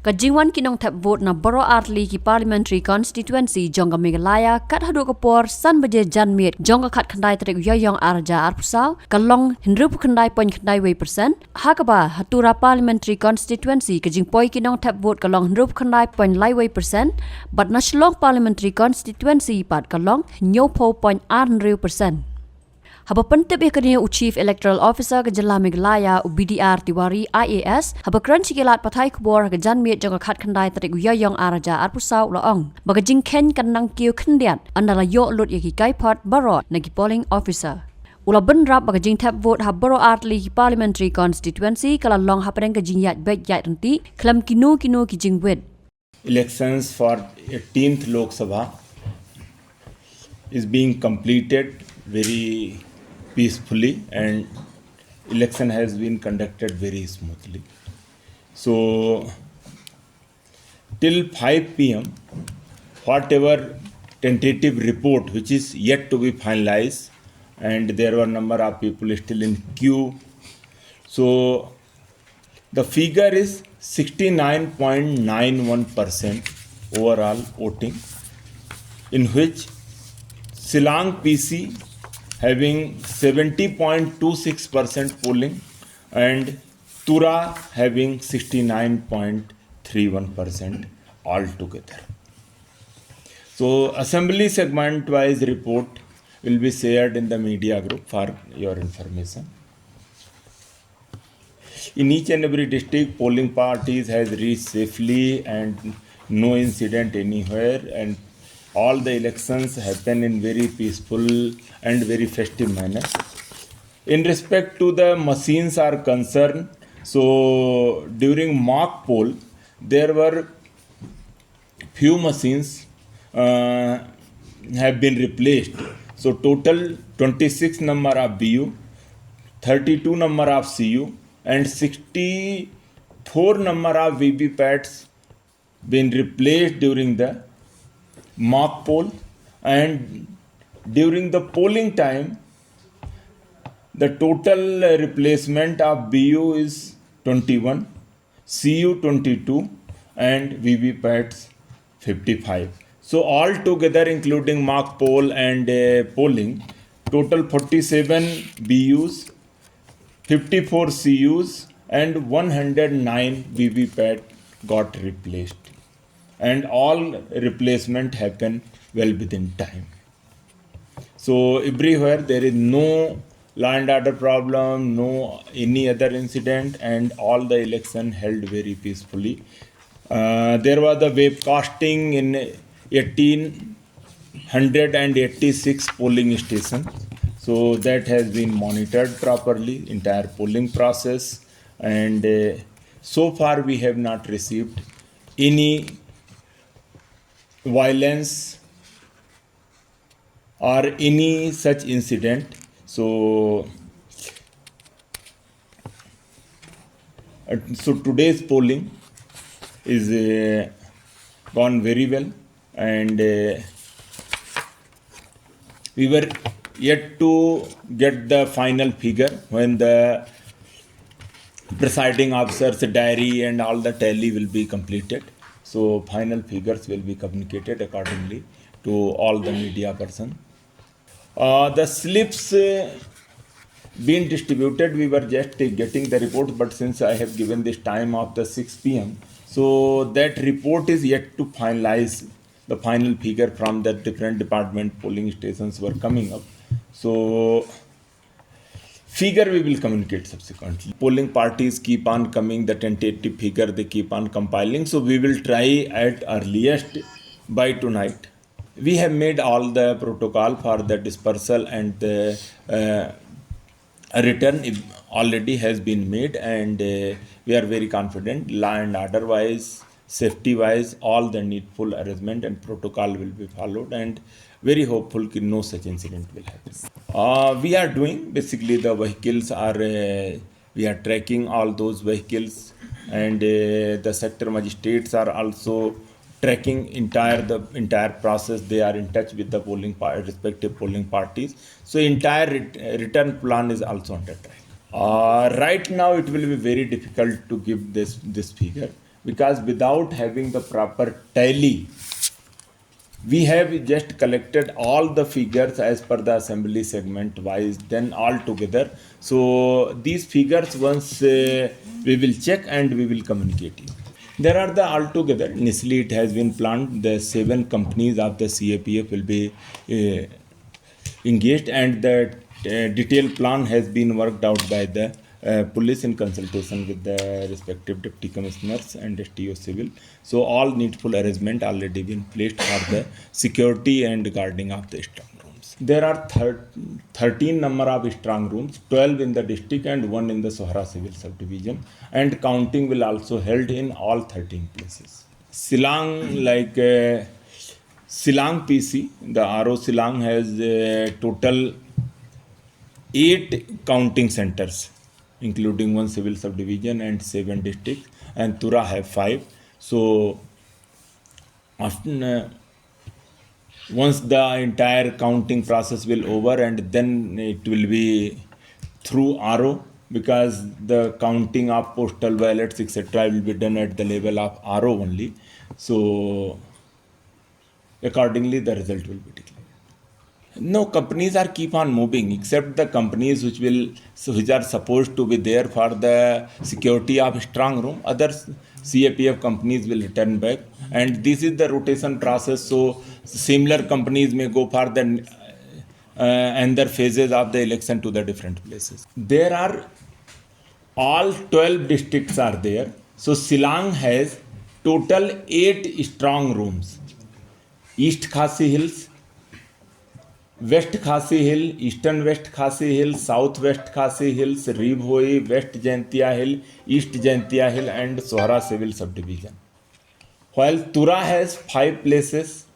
Kajingwan kinong tap vote na Boro Artli ki parliamentary constituency Jonga Meghalaya kat hadu kapor san baje janmiet Jonga kat khandai tarik yoyong arja arpusau kalong hindrup khandai poin khandai wei persen hakaba hatura parliamentary constituency kajing poi kinong tap vote kalong hindrup khandai poin lai wei persen but national parliamentary constituency pat kalong nyopo poin arnriu persen. Haba pentep ekania Chief Electoral Officer ke Jilla Meghalaya BDR Tiwari IAS haba kran sikilat pathai kubor ke janmiet jonga khat khandai tarik yoyong araja arpusau laong bagajing ken kanang kiu khendiat andala yo lut yaki kaipot barot nagi polling officer ula benrap bagajing tap vote ha Boro Artli ki parliamentary constituency kala long hapreng ke jingyat baik yat renti klam kinu ki jingwet. Elections for 18th Lok Sabha is being completed very peacefully and election has been conducted very smoothly. So till 5 p.m. whatever tentative report which is yet to be finalized and there were a number of people still in queue. So the figure is 69.91% overall voting, in which Silang PC having 70.26% polling and Tura having 69.31% altogether. So assembly segment wise report will be shared in the media group for your information. In each and every district, polling parties has reached safely and no incident anywhere, and all the elections happen in very peaceful and very festive manner. In respect to the machines are concerned, so during mock poll, there were few machines have been replaced. So total 26 number of BU, 32 number of CU, and 64 number of VVPATs been replaced during the mock poll, and during the polling time the total replacement of BU is 21, CU 22 and VVPATs 55. So all together including mock poll and polling, total 47 BUs, 54 CUs and 109 VVPAT got replaced, and all replacement happened well within time. So everywhere there is no law and order problem, no any other incident, and all the election held very peacefully. There was the webcasting in 1886 polling stations. So that has been monitored properly, entire polling process, and so far we have not received any violence or any such incident. So today's polling is gone very well, and we were yet to get the final figure when the presiding officer's diary and all the tally will be completed. So final figures will be communicated accordingly to all the media person. The slips being distributed, we were just getting the report, but since I have given this time of the 6 p.m., so that report is yet to finalize. The final figure from the different department polling stations were coming up. So figure we will communicate subsequently. Polling parties keep on coming, the tentative figure they keep on compiling. So we will try at earliest by tonight. We have made all the protocol for the dispersal, and the return already has been made, and we are very confident law and order wise, safety wise, all the needful arrangement and protocol will be followed, and very hopeful that no such incident will happen. We are doing basically the vehicles are we are tracking all those vehicles, and the sector magistrates are also tracking the entire process. They are in touch with the respective polling parties. So entire return plan is also under track. Right now it will be very difficult to give this figure, because without having the proper tally, we have just collected all the figures as per the assembly segment wise, then all together. So these figures once we will check and we will communicate you. There are the altogether, initially it has been planned, the 7 companies of the CAPF will be engaged, and the detailed plan has been worked out by the police in consultation with the respective deputy commissioners and STO civil. So all needful arrangement already been placed for the security and guarding of the strong rooms. There are 13 number of strong rooms, 12 in the district and 1 in the Sohra civil subdivision, and counting will also held in all 13 places. Silang, like Silang PC, the RO Silang has total 8 counting centers, including 1 civil subdivision and 7 districts, and Tura have 5. So after, once the entire counting process will over, and then it will be through RO, because the counting of postal ballots etc. will be done at the level of RO only. So accordingly the result will be declared. No, companies are keep on moving, except the companies which are supposed to be there for the security of strong room. Other CAPF companies will return back, and this is the rotation process. So similar companies may go for the another phases of the election to the different places. There are all 12 districts are there. So Silang has total 8 strong rooms. East Khasi Hills, West Khasi Hill, Eastern West Khasi Hill, South West Khasi Hills, Ribhoi, West Jaintia Hill, East Jaintia Hill, and Sohra civil subdivision. While Tura has 5 places,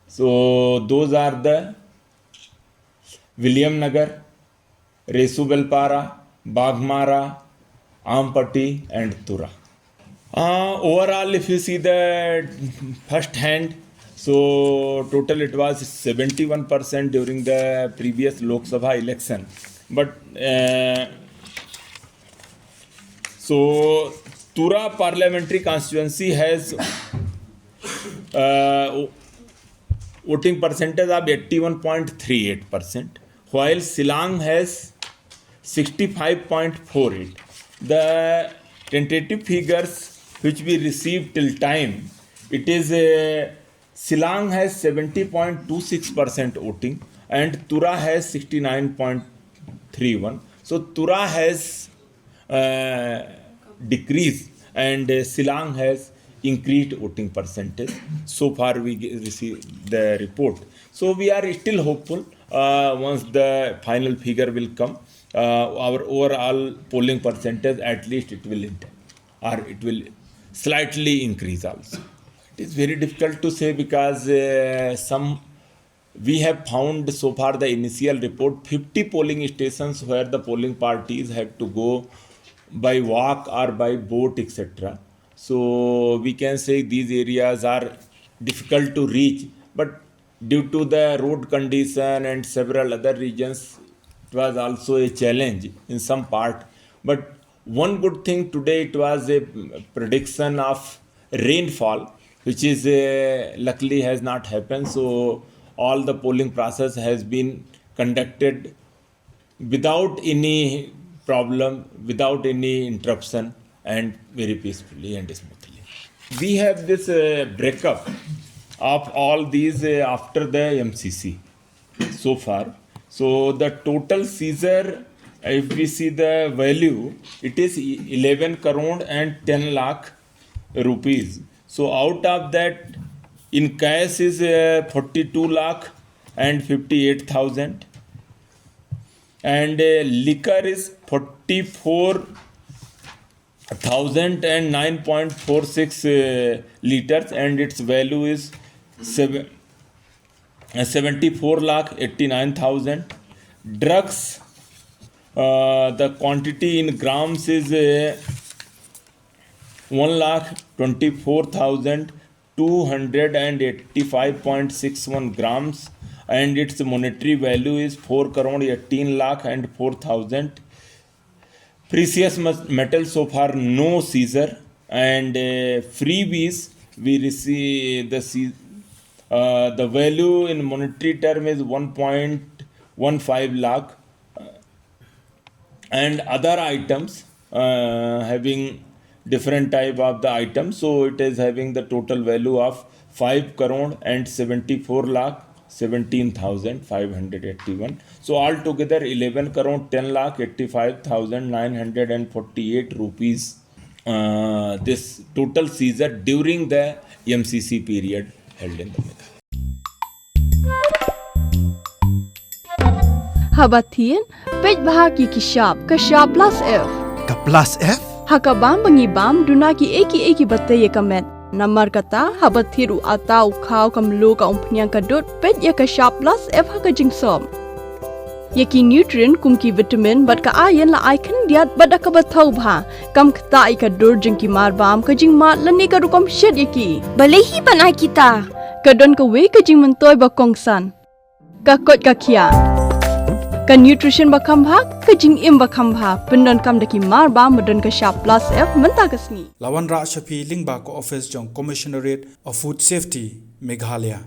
so those are the William Nagar, Resu Belpara, Baghmara, Ampati, and Tura. Overall, if you see the first hand, so total it was 71% during the previous Lok Sabha election. But so Tura parliamentary constituency has voting percentage of 81.38%, while Silang has 65.48. The tentative figures which we received till time, it is Silang has 70.26% voting and Tura has 69.31. So Tura has decreased and Silang has increased voting percentage. So far we received the report. So we are still hopeful once the final figure will come, our overall polling percentage at least it will or it will slightly increase also. It is very difficult to say because we have found so far the initial report 50 polling stations where the polling parties have to go by walk or by boat etc. So we can say these areas are difficult to reach, but due to the road condition and several other regions, it was also a challenge in some part. But one good thing today, it was a prediction of rainfall, which is luckily has not happened. So all the polling process has been conducted without any problem, without any interruption, and very peacefully and smoothly. We have this breakup of all these after the MCC so far. So the total seizure, if we see the value, it is 11 crore and 10 lakh rupees. So out of that, in cash is 42 lakh and 58,000, and liquor is 44,000 and 9.46 liters, and its value is 74 lakh 89,000. Drugs, the quantity in grams is 1,24,285.61 grams, and its monetary value is 4 crore 18 lakh and 4,000. Precious metal, so far no seizure, and freebies we receive the value in monetary term is 1.15 lakh, and other items having different type of the items, so it is having the total value of 5 crore and 74 lakh 17,581. So altogether 11 crore 10 lakh 85,948 rupees. This total seizure during the MCC period held in the Meghalaya. Habatin, pej bahagi kishap, kashap plus F. Ka plus F? Hakabam bangibam dunaki eki bataya kamet. Namar kata habathiru atau kau kamlu ka umpnyang kadut pej ya kashap plus F hakajing som. Yaki nutrient kumki vitamin bat ka ayan la icon diat bat ka bathau bha kam kta ka dur jingki marbam kajing mat lani ka rukom shed yaki. Balehi banai kita. Kadon ka we kajing mentoy ba kongsan. Ka kot ka kia. Ka nutrition ba kambha kajing im ba kambha pendon kam daki marba medon ka sharp plus F menta kasni. Lawan Ra Shafi Lingba ko office jong Commissionerate of Food Safety Meghalaya.